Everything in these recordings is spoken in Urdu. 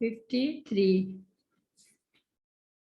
53।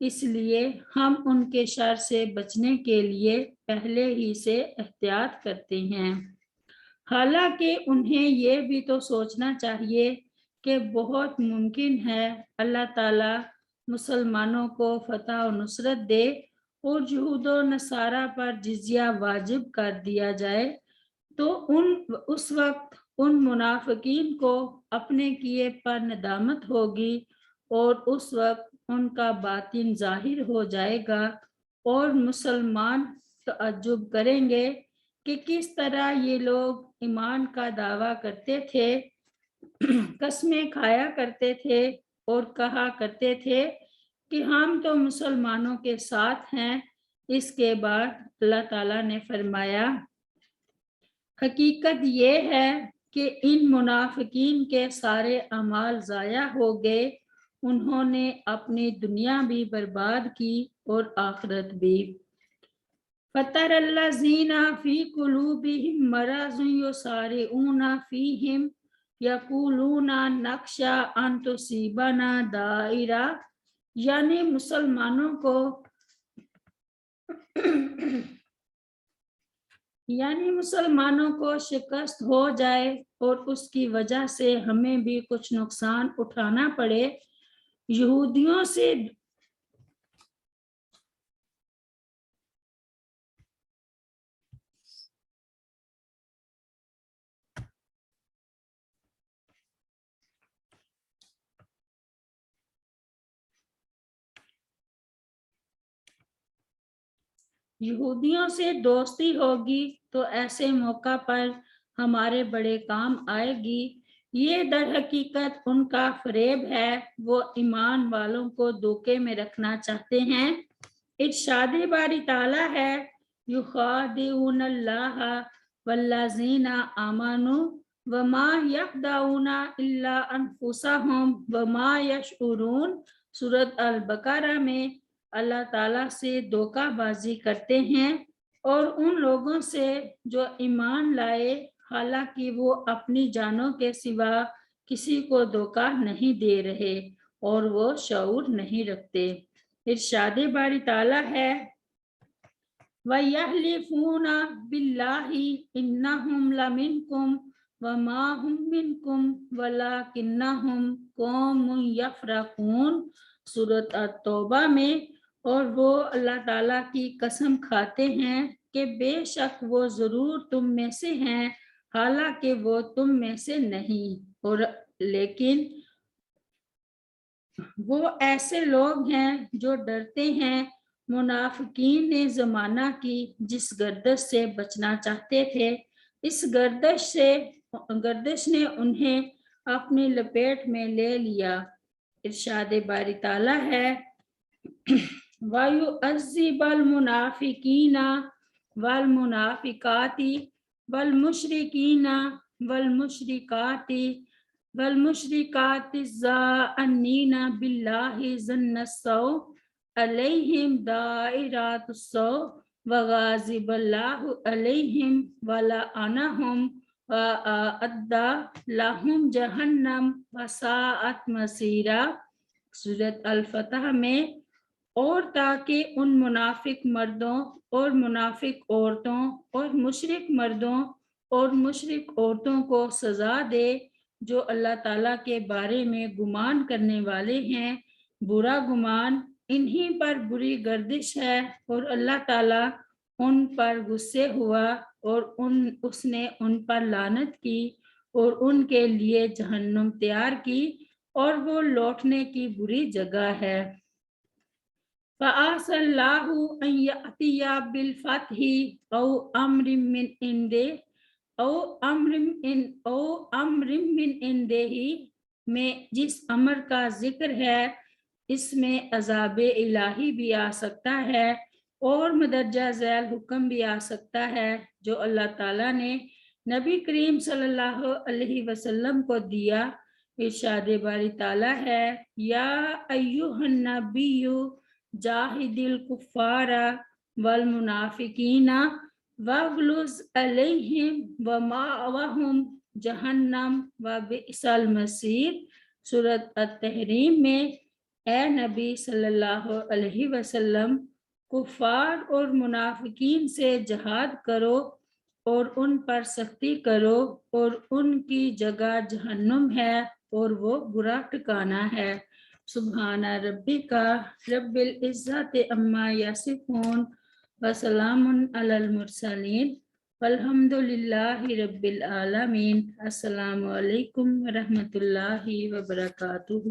اس لیے ہم ان کے شر سے بچنے کے لیے پہلے ہی سے احتیاط کرتے ہیں۔ حالانکہ انہیں یہ بھی تو سوچنا چاہیے کہ بہت ممکن ہے اللہ تعالیٰ مسلمانوں کو فتح و نصرت دے اور یہود و نصارہ پر جزیہ واجب کر دیا جائے، تو اس وقت ان منافقین کو اپنے کیے پر ندامت ہوگی اور اس وقت ان کا باطن ظاہر ہو جائے گا اور مسلمان تعجب کریں گے کہ کس طرح یہ لوگ ایمان کا دعویٰ کرتے تھے، قسمیں کھایا کرتے تھے اور کہا کرتے تھے کہ ہم تو مسلمانوں کے ساتھ ہیں۔ اس کے بعد اللہ تعالیٰ نے فرمایا، حقیقت یہ ہے کہ ان منافقین کے سارے اعمال ضائع ہو گئے، انہوں نے اپنی دنیا بھی برباد کی اور آخرت بھی۔ فَتَرَى الَّذِينَ فِي قُلُوبِهِم مَّرَضٌ يُسَارِعُونَ فِيهِمْ يَقُولُونَ نَخْشَىٰ أَن تُصِيبَنَا دَائِرَةٌ، یعنی مسلمانوں کو شکست ہو جائے اور اس کی وجہ سے ہمیں بھی کچھ نقصان اٹھانا پڑے۔ یہودیوں سے دوستی ہوگی تو ایسے موقع پر ہمارے بڑے کام آئے گی۔ یہ در حقیقت ان کا فریب ہے، وہ ایمان والوں کو دھوکے میں رکھنا چاہتے ہیں۔ ارشاد باری تعالیٰ ہے، یخادعون اللہ والذین آمنوا وما یخدعون الا انفسهم وما یشعرون۔ سورۃ البقرہ میں اللہ تعالیٰ سے دھوکہ بازی کرتے ہیں اور ان لوگوں سے جو ایمان لائے، حالانکہ وہ اپنی جانوں کے سوا کسی کو دھوکہ نہیں دے رہے اور وہ شعور نہیں رکھتے۔ ارشاد باری تعالیٰ ہے، وَيَحْلِفُونَ بِاللَّهِ إِنَّهُمْ لَمِنْكُمْ وَمَا هُمْ مِنْكُمْ وَلَكِنَّهُمْ قَوْمٌ يَفْرَقُونَ۔ سورۃ التوبہ میں، اور وہ اللہ تعالیٰ کی قسم کھاتے ہیں کہ بے شک وہ ضرور تم میں سے ہیں، حالانکہ وہ تم میں سے نہیں، اور لیکن وہ ایسے لوگ ہیں جو ڈرتے ہیں۔ منافقین نے زمانہ کی جس گردش سے بچنا چاہتے تھے، اس گردش نے انہیں اپنی لپیٹ میں لے لیا۔ ارشاد باری تعالیٰ ہے، وَيُعَذِّبَ الْمُنَافِقِينَ وَالْمُنَافِقَاتِ وَالْمُشْرِكِينَ وَالْمُشْرِكَاتِ الظَّانِّينَ بِاللَّهِ ظَنَّ السَّوْءِ عَلَيْهِمْ دَائِرَةُ السَّوْءِ وَغَضِبَ اللَّهُ عَلَيْهِمْ وَلَعَنَهُمْ وَأَعَدَّ لَهُمْ جَهَنَّمَ وَسَاءَتْ مَصِيرًا۔ سورۃ الفتح میں، اور تاکہ ان منافق مردوں اور منافق عورتوں اور مشرک مردوں اور مشرک عورتوں کو سزا دے جو اللہ تعالیٰ کے بارے میں گمان کرنے والے ہیں۔ برا گمان انہی پر بری گردش ہے اور اللہ تعالیٰ ان پر غصے ہوا اور اس نے ان پر لعنت کی اور ان کے لیے جہنم تیار کی اور وہ لوٹنے کی بری جگہ ہے۔ فَعَسَى اللَّهُ أَن يَأْتِيَ بِالْفَتْحِ أَوْ أَمْرٍ مِّنْ عِندِهِ میں جس امر کا ذکر ہے، اس میں عذاب الہی بھی آ سکتا ہے اور مدرجہ ذیل حکم بھی آ سکتا ہے جو اللہ تعالیٰ نے نبی کریم صلی اللہ علیہ وسلم کو دیا۔ ارشاد باری تعالیٰ ہے، یا ایہا النبی جاہد الکفار والمنافقین واغلظ علیہم ومأواہم جہنم وبئس المصیر۔ سورۃ التحریم میں، اے نبی صلی اللہ علیہ وسلم کفار اور منافقین سے جہاد کرو اور ان پر سختی کرو اور ان کی جگہ جہنم ہے اور وہ برا ٹھکانہ ہے۔ سبحان ربک رب العزت عما یصفون وسلام علی المرسلین والحمد للہ رب العالمین۔ السلام علیکم ورحمۃ اللہ وبرکاتہ۔